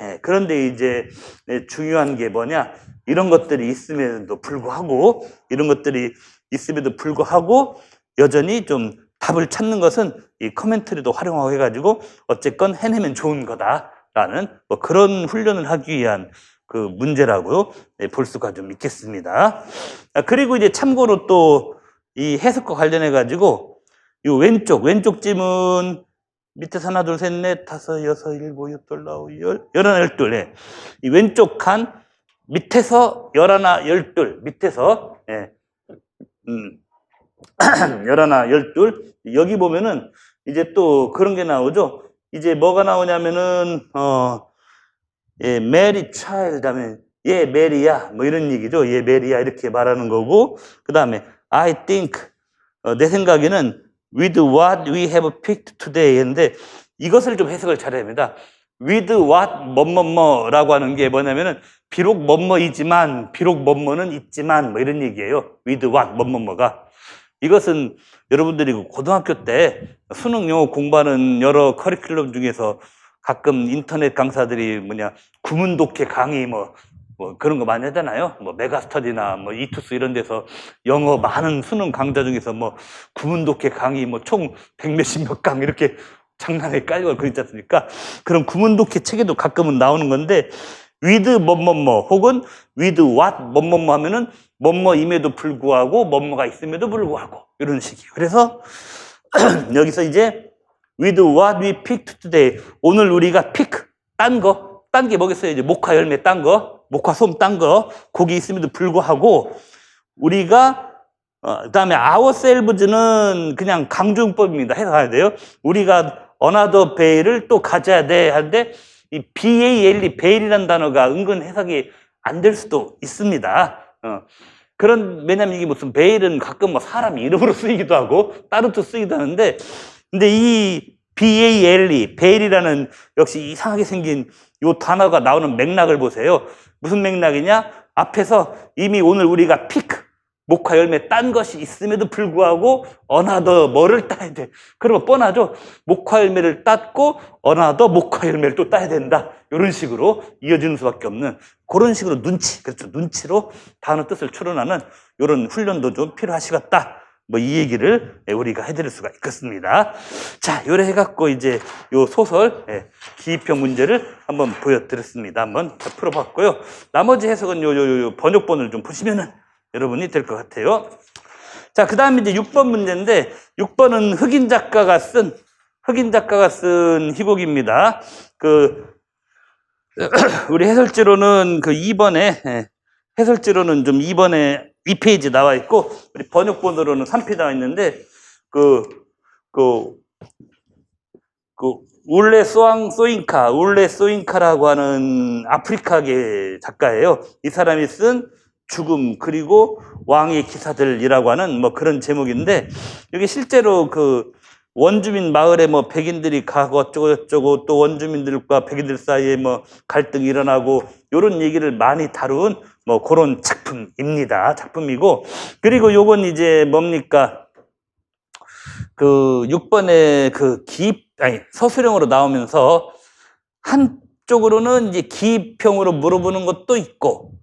S1: 중요한 게 뭐냐? 이런 것들이 있음에도 불구하고 여전히 좀 답을 찾는 것은 이 커멘터리도 활용하고 해가지고 어쨌건 해내면 좋은 거다라는 뭐 그런 훈련을 하기 위한 그 문제라고 볼 수가 좀 있겠습니다. 그리고 이제 참고로 또 이 해석과 관련해가지고 이 왼쪽 지문 밑에서 하나, 둘, 셋, 넷, 다섯, 여섯, 일곱, 여덟, 아홉, 열하나, 열둘. 이 왼쪽 칸 밑에서 열하나, 열둘 밑에서 열하나, 열둘. 여기 보면은 이제 또 그런 게 나오죠. 이제 뭐가 나오냐면은 메리 차일드 하면 얘 메리야 뭐 이런 얘기죠. 얘 메리야 이렇게 말하는 거고, 그 다음에 I think 내 생각에는 with what we have picked today 인데, 이것을 좀 해석을 잘해야 됩니다. with what 뭐뭐뭐라고 하는 게 뭐냐면은 비록 뭐뭐이지만 비록 뭐뭐는 있지만 뭐 이런 얘기예요. with what 뭐뭐뭐가. 이것은 여러분들이 고등학교 때 수능 영어 공부하는 여러 커리큘럼 중에서 가끔 인터넷 강사들이 구문독해 강의 뭐 그런 거 많이 하잖아요. 뭐 메가스터디나 뭐 이투스 이런 데서 영어 많은 수능 강좌 중에서 뭐 구문독해 강의 뭐 총 100몇십 강 이렇게 장난에 깔고 그랬지 않습니까? 그런 구문독해 책에도 가끔은 나오는 건데, with 뭐뭐뭐 혹은 with what 뭐뭐뭐 하면은 뭐뭐임에도 불구하고 뭐뭐가 있음에도 불구하고 이런 식이에요. 그래서 여기서 이제 with what we picked today, 오늘 우리가 pick 딴 게 뭐겠어요? 이제 목화 열매 딴 거, 목화 솜 딴 거, 거기 있음에도 불구하고 우리가 그다음에 ourselves는 그냥 강조용법입니다. 해석해야 돼요. 우리가 another bay를 또 가져야 돼 하는데, 이 BAL이 베일이라는 단어가 은근 해석이 안 될 수도 있습니다. 왜냐면 이게 무슨 베일은 가끔 뭐 사람 이름으로 쓰이기도 하고 다른 뜻 쓰이기도 하는데, 근데 이 BALE, 베일이라는 역시 이상하게 생긴 요 단어가 나오는 맥락을 보세요. 무슨 맥락이냐? 앞에서 이미 오늘 우리가 피크, 목화 열매 딴 것이 있음에도 불구하고 어나더 뭐를 따야 돼. 그러면 뻔하죠. 목화 열매를 땄고 어나더 목화 열매를 또 따야 된다. 이런 식으로 이어지는 수밖에 없는 그런 식으로 그렇죠. 눈치로 단어 뜻을 추론하는 이런 훈련도 좀 필요하시겠다. 뭐 이 얘기를 우리가 해드릴 수가 있겠습니다. 자, 요래 해갖고 이제 요 소설 기입형 문제를 한번 보여드렸습니다. 한번 풀어봤고요. 나머지 해석은 요 번역본을 좀 보시면은 여러분이 될 것 같아요. 자, 그 다음에 이제 6번 문제인데, 6번은 흑인 작가가 쓴 희곡입니다. 우리 해설지로는 2번에, 해설지로는 좀 2번에 2페이지 나와 있고, 우리 번역본으로는 3페이지 나와 있는데, 울레 소잉카라고 하는 아프리카계 작가예요. 이 사람이 쓴 죽음 그리고 왕의 기사들이라고 하는 뭐 그런 제목인데, 이게 실제로 원주민 마을에 뭐 백인들이 가고 어쩌고 또 원주민들과 백인들 사이에 뭐 갈등이 일어나고 이런 얘기를 많이 다룬 뭐 그런 작품이고, 그리고 요건 이제 뭡니까? 6번에 서술형으로 나오면서 한쪽으로는 이제 기입형으로 물어보는 것도 있고,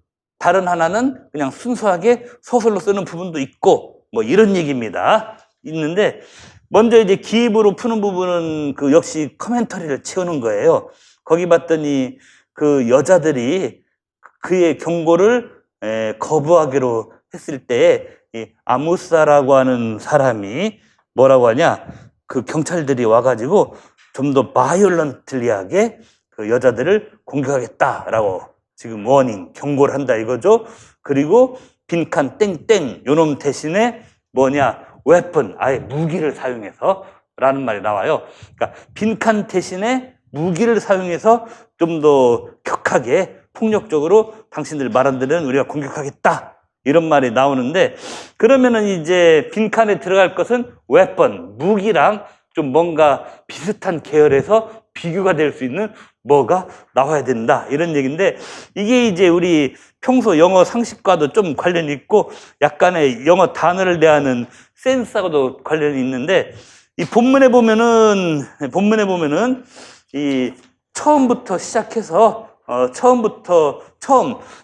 S1: 다른 하나는 그냥 순수하게 소설로 쓰는 부분도 있고, 뭐 이런 얘기입니다. 있는데, 먼저 이제 기입으로 푸는 부분은 역시 커멘터리를 채우는 거예요. 거기 봤더니 여자들이 그의 경고를 거부하기로 했을 때, 이 아무사라고 하는 사람이 뭐라고 하냐? 경찰들이 와가지고 좀 더 바이올런틀리하게 여자들을 공격하겠다라고 지금 경고를 한다 이거죠. 그리고 빈칸 땡땡 요놈 대신에 웨폰, 아예 무기를 사용해서 라는 말이 나와요. 그러니까 빈칸 대신에 무기를 사용해서 좀 더 격하게 폭력적으로 당신들 말한 대로는 우리가 공격하겠다 이런 말이 나오는데, 그러면은 이제 빈칸에 들어갈 것은 웨폰, 무기랑 좀 뭔가 비슷한 계열에서 비교가 될 수 있는 뭐가 나와야 된다 이런 얘기인데, 이게 이제 우리 평소 영어 상식과도 좀 관련이 있고 약간의 영어 단어를 대하는 센스하고도 관련이 있는데, 이 본문에 보면은 이 처음부터 시작해서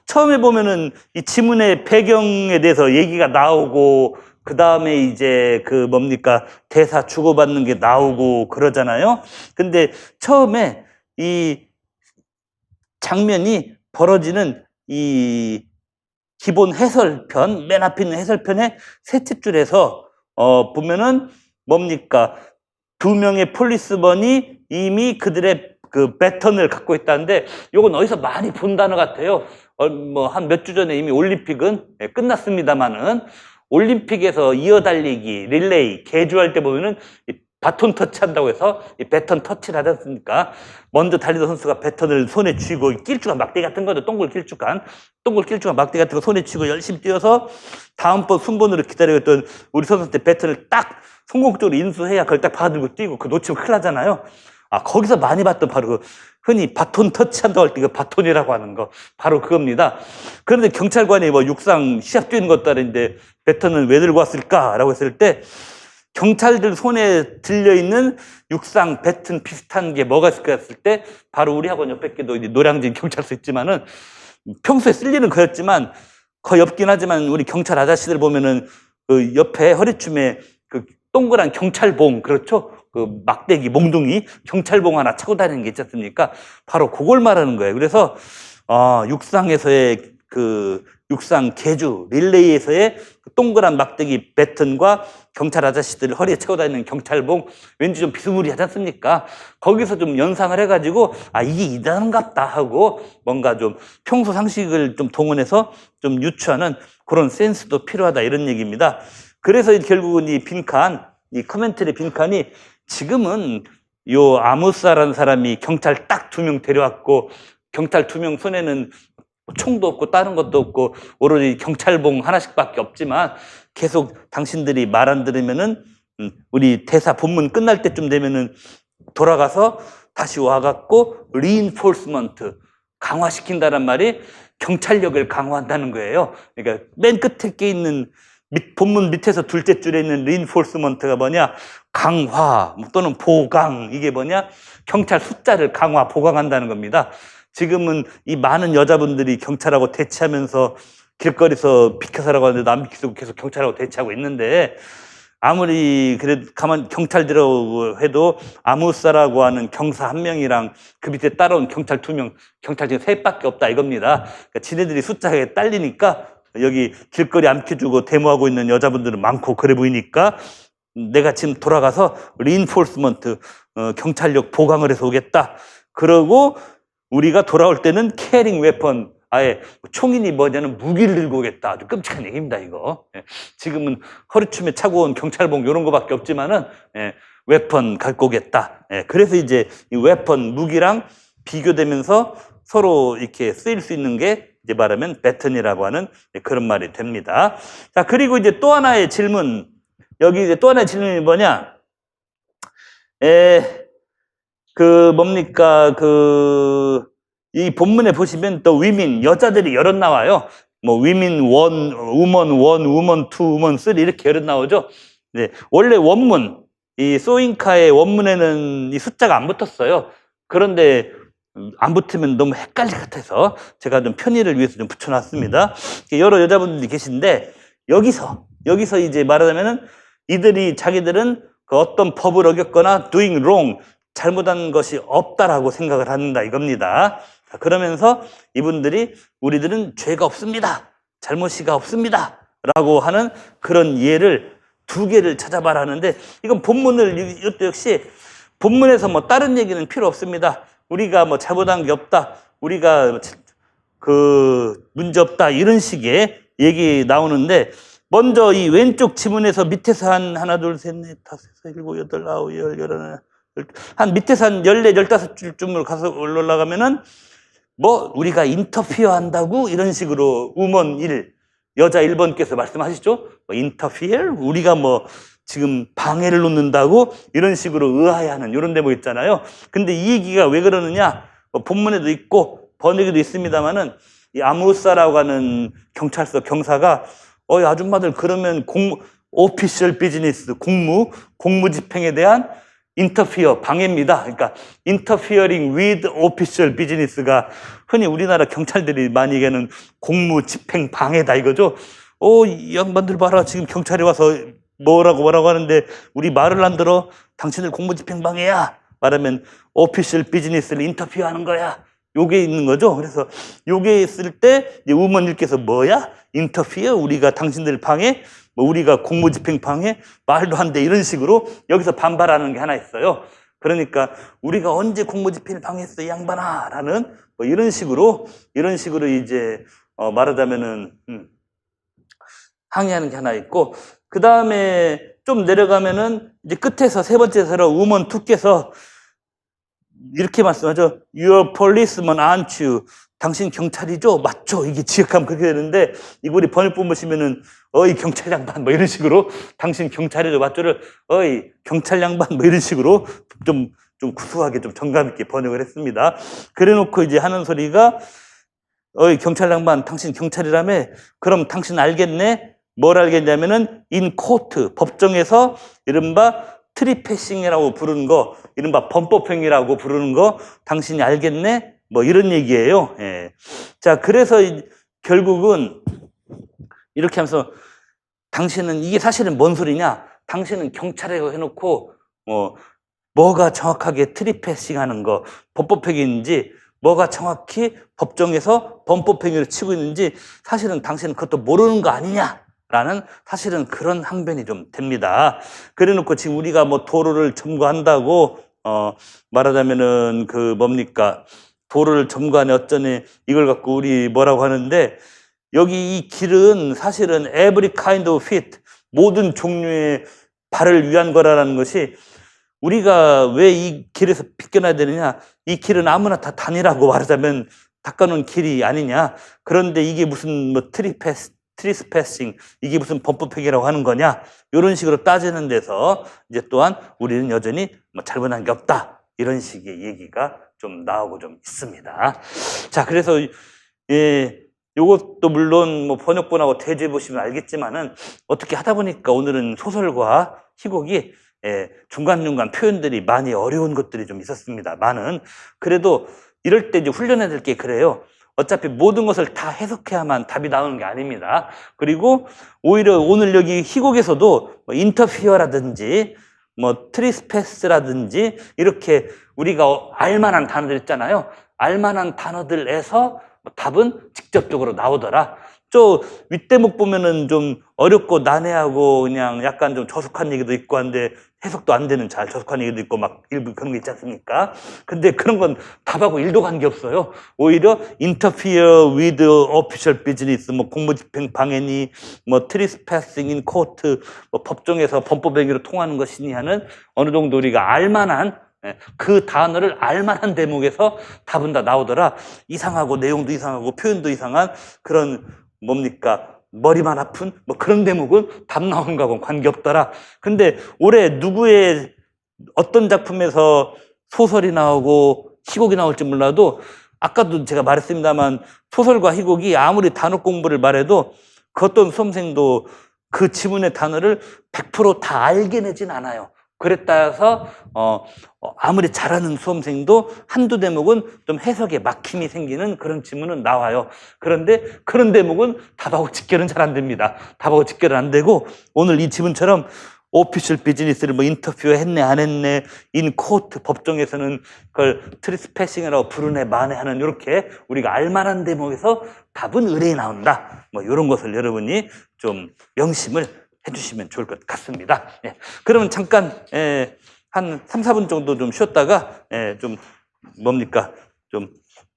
S1: 처음에 보면은 이 지문의 배경에 대해서 얘기가 나오고, 그 다음에 이제 그 뭡니까 대사 주고받는 게 나오고 그러잖아요. 근데 처음에 이 장면이 벌어지는 이 기본 해설편, 맨 앞에 있는 해설편의 셋째 줄에서 보면은 뭡니까, 두 명의 폴리스먼이 이미 그들의 그 배턴을 갖고 있다는데, 요건 어디서 많이 본 단어 같아요. 뭐 한 몇 주 전에 이미 올림픽은 끝났습니다만은, 올림픽에서 이어달리기, 릴레이, 개주할 때 보면은 이 바톤 터치한다고 해서 이 배턴 터치를 하지 않습니까? 먼저 달리던 선수가 배턴을 손에 쥐고, 길쭉한 막대기 같은 거죠. 동글 길쭉한 막대기 같은 거 손에 쥐고 열심히 뛰어서 다음번 순번으로 기다리고 있던 우리 선수한테 배턴을 딱 성공적으로 인수해야 그걸 딱 받아들고 뛰고, 그 놓치면 큰일 나잖아요. 거기서 많이 봤던 바로 그 흔히 바톤 터치한다고 할 때 그 바톤이라고 하는 거, 바로 그겁니다. 그런데 경찰관이 뭐 육상 시합 뛰는 것 따른데 배턴은 왜 들고 왔을까라고 했을 때, 경찰들 손에 들려있는 육상 배턴 비슷한 게 뭐가 있을까 했을 때, 바로 우리 학원 옆에 게도 노량진 경찰서 있지만은 평소에 쓸 일은 거였지만 거의 없긴 하지만, 우리 경찰 아저씨들 보면은 그 옆에 허리춤에 그 동그란 경찰봉, 그렇죠? 그 막대기, 몽둥이 경찰봉 하나 차고 다니는 게 있지 않습니까? 바로 그걸 말하는 거예요. 그래서 육상에서의 그 육상 계주 릴레이에서의 그 동그란 막대기 배턴과 경찰 아저씨들 허리에 차고 다니는 경찰봉, 왠지 좀 비스무리하지 않습니까? 거기서 좀 연상을 해가지고 이게 이단한갑다 하고, 뭔가 좀 평소 상식을 좀 동원해서 좀 유추하는 그런 센스도 필요하다, 이런 얘기입니다. 그래서 결국은 이 빈칸, 이 커멘터리 빈칸이, 지금은 요 아무사라는 사람이 경찰 딱 2명 데려왔고, 경찰 2명 손에는 총도 없고 다른 것도 없고 오로지 경찰봉 하나씩밖에 없지만, 계속 당신들이 말 안 들으면은 우리 대사 본문 끝날 때쯤 되면은 돌아가서 다시 와갖고 리인포스먼트, 강화시킨다는 말이 경찰력을 강화한다는 거예요. 그러니까 맨 끝에 게 있는 본문 밑에서 둘째 줄에 있는 리인포스먼트가 뭐냐, 강화 또는 보강, 이게 뭐냐, 경찰 숫자를 강화, 보강한다는 겁니다. 지금은 이 많은 여자분들이 경찰하고 대치하면서 길거리에서 비켜서라고 하는데 안 비키고 계속 경찰하고 대치하고 있는데, 아무리 그래도 가만 경찰들하고 해도 아무사라고 하는 경사 1명이랑 그 밑에 따라온 경찰 2명, 경찰 지금 3밖에 없다 이겁니다. 그러니까 지네들이 숫자에 딸리니까 여기 길거리 암켜주고 데모하고 있는 여자분들은 많고 그래 보이니까, 내가 지금 돌아가서 리인포스먼트, 경찰력 보강을 해서 오겠다. 그러고 우리가 돌아올 때는 캐링 웨펀, 아예 총이니 뭐냐는 무기를 들고 오겠다. 아주 끔찍한 얘기입니다, 이거. 지금은 허리춤에 차고 온 경찰봉 이런 거밖에 없지만은, 웨펀 갖고 오겠다. 그래서 이제 이 웨펀, 무기랑 비교되면서 서로 이렇게 쓰일 수 있는 게 이제 말하면 배턴이라고 하는 그런 말이 됩니다. 자, 그리고 이제 또 하나의 질문. 여기 이제 또 하나의 질문이 뭐냐? 이 본문에 보시면 또 위민, 여자들이 여럿 나와요. 뭐 위민 1, 우먼 1, 우먼 2, 우먼 3 이렇게 여럿 나오죠. 네, 원래 원문, 이 소잉카의 원문에는 이 숫자가 안 붙었어요. 그런데 안 붙으면 너무 헷갈릴 것 같아서 제가 좀 편의를 위해서 좀 붙여놨습니다. 여러 여자분들이 계신데, 여기서 이제 말하자면은 자기들은 그 어떤 법을 어겼거나 doing wrong, 잘못한 것이 없다라고 생각을 한다 이겁니다. 그러면서 이분들이 우리들은 죄가 없습니다, 잘못이가 없습니다 라고 하는 그런 예를 2개를 찾아봐라 하는데, 이건 이것도 역시 본문에서 뭐 다른 얘기는 필요 없습니다. 우리가 뭐 잘못한 게 없다, 우리가 그 문제 없다, 이런 식의 얘기 나오는데, 먼저 이 왼쪽 지문에서 밑에서 하나, 둘, 셋, 넷, 다섯, 여섯, 일곱, 여덟, 아홉, 열, 열하나, 밑에서 한 14, 15줄쯤으로 가서 올라가면은 뭐 우리가 인터피어 한다고 이런 식으로 우먼 1, 여자 1번께서 말씀하시죠. 인터피어? 우리가 뭐 지금 방해를 놓는다고 이런 식으로 의아해하는 이런 대목 있잖아요. 근데 이 얘기가 왜 그러느냐? 본문에도 있고 번역에도 있습니다만은 이 아무사라고 하는 경찰서 경사가 아줌마들 그러면 오피셜 비즈니스 공무 집행에 대한 인터피어 방해입니다. 그러니까 interfering with official business가 흔히 우리나라 경찰들이 많이 얘기하는 공무 집행 방해다 이거죠. 이 양반들 봐라 지금 경찰이 와서 뭐라고 하는데 우리 말을 안 들어. 당신들 공무 집행 방해야. 말하면 official business를 interfere 하는 거야. 요게 있는 거죠. 그래서 요게 있을 때 우먼님께서 뭐야? interfere? 우리가 당신들 방해? 우리가 공무집행 방해? 말도 안 돼. 이런 식으로 여기서 반발하는 게 하나 있어요. 그러니까 우리가 언제 공무집행을 방해했어, 이 양반아? 라는 이런 식으로 이제 말하자면은 항의하는 게 하나 있고, 그 다음에 좀 내려가면은 이제 끝에서 세 번째 서로 우먼 2께서 이렇게 말씀하죠. Your policeman aren't you? 당신 경찰이죠? 맞죠? 이게 지역하면 그렇게 되는데, 이거 우리 번역본 보시면은, 경찰 양반, 이런 식으로, 당신 경찰이죠? 맞죠를, 경찰 양반, 이런 식으로 좀 구수하게 좀 정감 있게 번역을 했습니다. 그래 놓고 이제 하는 소리가, 경찰 양반, 당신 경찰이라며? 그럼 당신 알겠네? 뭘 알겠냐면은, in court, 법정에서 이른바 트리패싱이라고 부르는 거, 이른바 범법행위라고 부르는 거, 당신이 알겠네? 이런 얘기예요. 예. 자, 그래서 결국은 이렇게 하면서 당신은 이게 사실은 뭔 소리냐? 당신은 경찰이라고 해놓고 뭐가 정확하게 트리패싱 하는 거, 범법행위인지 뭐가 정확히 법정에서 범법행위를 치고 있는지 사실은 당신은 그것도 모르는 거 아니냐? 라는 사실은 그런 항변이 좀 됩니다. 그래 놓고 지금 우리가 도로를 점거한다고 말하자면은 도로를 점거하네 어쩌네 이걸 갖고 우리 뭐라고 하는데, 여기 이 길은 사실은 every kind of fit, 모든 종류의 발을 위한 거라는 것이, 우리가 왜 이 길에서 비껴나야 되느냐, 이 길은 아무나 다 다니라고 말하자면 닦아놓은 길이 아니냐, 그런데 이게 무슨 트리스패싱, 이게 무슨 범법행위라고 하는 거냐, 이런 식으로 따지는 데서 이제 또한 우리는 여전히 잘못한 게 없다, 이런 식의 얘기가 좀 나오고 좀 있습니다. 자, 그래서 요것도 물론 번역본하고 대조해 보시면 알겠지만은 어떻게 하다 보니까 오늘은 소설과 희곡이 중간중간 표현들이 많이 어려운 것들이 좀 있었습니다. 그래도 이럴 때 이제 훈련해야 될 게 그래요. 어차피 모든 것을 다 해석해야만 답이 나오는 게 아닙니다. 그리고 오히려 오늘 여기 희곡에서도 인터피어라든지 트리스패스라든지 이렇게 우리가 알만한 단어들 있잖아요. 알만한 단어들에서 답은 직접적으로 나오더라. 저 윗대목 보면은 좀 어렵고 난해하고 그냥 약간 좀 저속한 얘기도 있고 한데 해석도 안 되는 잘 저속한 얘기도 있고 일부 그런 게 있지 않습니까? 근데 그런 건 답하고 1도 관계없어요. 오히려 interfere with official business, 공무집행 방해니, trespassing in court, 법정에서 범법행위로 통하는 것이니 하는 어느 정도 우리가 알만한 그 단어를 알만한 대목에서 답은 다 나오더라. 이상하고 내용도 이상하고 표현도 이상한 그런 머리만 아픈 그런 대목은 답 나오는 거하고는 관계없더라. 근데 올해 누구의 어떤 작품에서 소설이 나오고 희곡이 나올지 몰라도 아까도 제가 말했습니다만 소설과 희곡이 아무리 단어 공부를 말해도 그 어떤 수험생도 그 지문의 단어를 100% 다 알게내진 않아요. 그랬다 해서 아무리 잘하는 수험생도 한두 대목은 좀 해석에 막힘이 생기는 그런 지문은 나와요. 그런데 그런 대목은 답하고 직결은 잘 안 됩니다. 답하고 직결은 안 되고, 오늘 이 지문처럼 오피셜 비즈니스를 인터뷰 했네 안 했네, 인 코트 법정에서는 그걸 트리스패싱이라고 부르네 마네 하는 이렇게 우리가 알만한 대목에서 답은 의뢰에 나온다. 이런 것을 여러분이 좀 명심을 해주시면 좋을 것 같습니다. 그러면 잠깐 한 3, 4분 정도 좀 쉬었다가 좀 좀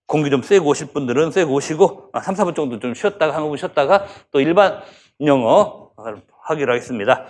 S1: 공기 좀 쐬고 오실 분들은 쐬고 오시고 3, 4분 정도 좀 쉬었다가 한 5분 쉬었다가 또 일반 영어 하기로 하겠습니다.